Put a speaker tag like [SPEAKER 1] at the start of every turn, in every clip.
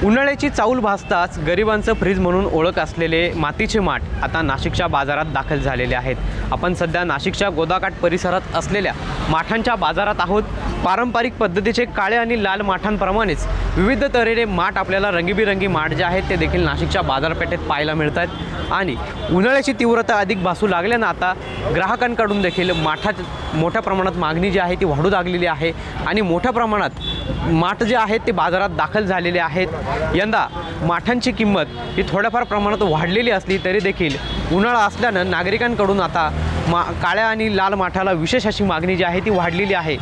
[SPEAKER 1] उन्हाळ्याची चाऊल भासताच गरिबांचं फ्रीज म्हणून ओळख असलेले मातीचे माठ आता नाशिकच्या बाजारात दाखल झालेले आहेत। आपण सध्या नाशिकच्या गोदाकाठ परिसरात असलेल्या माठांच्या बाजारात आहोत। पारंपरिक पद्धतीचे काळे आणि लाल माठांप्रमाणेच विविध तऱ्हेचे माठ आपल्याला रंगीबिरंगी माठ जे आहेत ते देखील नाशिकच्या बाजारपेठेत पाहायला मिळतात आणि उन्हाळ्याची तीव्रता अधिक भासू लागल्याने आता ग्राहकांकडून देखील मोठ्या प्रमाणात मागणी जी आहे ती वाढू लागलेली आहे आणि मोठ्या प्रमाणात माठ जे आहेत ते बाजारात दाखल झालेले आहेत। यंदा माठांची किंमत ही थोड्याफार प्रमाणात वाढलेली असली तरी देखील उन्हाळा असल्याने नागरिकांकडून आता काळ्या आणि लाल माठाला विशेष अशी मागणी जी आहे ती वाढलेली आहे।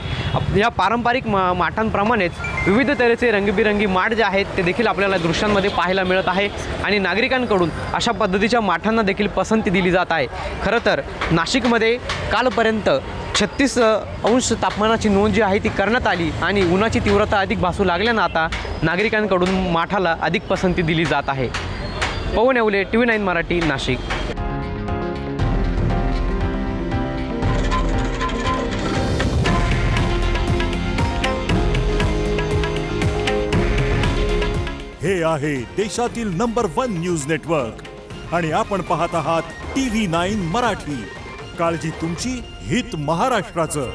[SPEAKER 1] या पारंपरिक माठांप्रमाणेच विविध तऱ्हेचे रंगीबिरंगी माठ जे आहेत ते देखील आपल्याला दृश्यांमध्ये पाहायला मिळत आहे आणि नागरिकांकडून अशा पद्धतीच्या माठांना देखील पसंती दिली जात आहे। खरं तर नाशिकमध्ये कालपर्यंत 36 अंश तापमानाची नोंद जी आहे ती करण्यात आली आणि उन्हाची तीव्रता अधिक भासू लागल्याने आता नागरिकांकडून माठाला अधिक पसंती दिली जात आहे। पवन येवले, TV9 मराठी, नाशिक।
[SPEAKER 2] हे आहे देशातील नंबर 1 न्यूज नेटवर्क आणि आपण पाहत आहात TV9 मराठी। काळजी तुमची, हित महाराष्ट्राचं।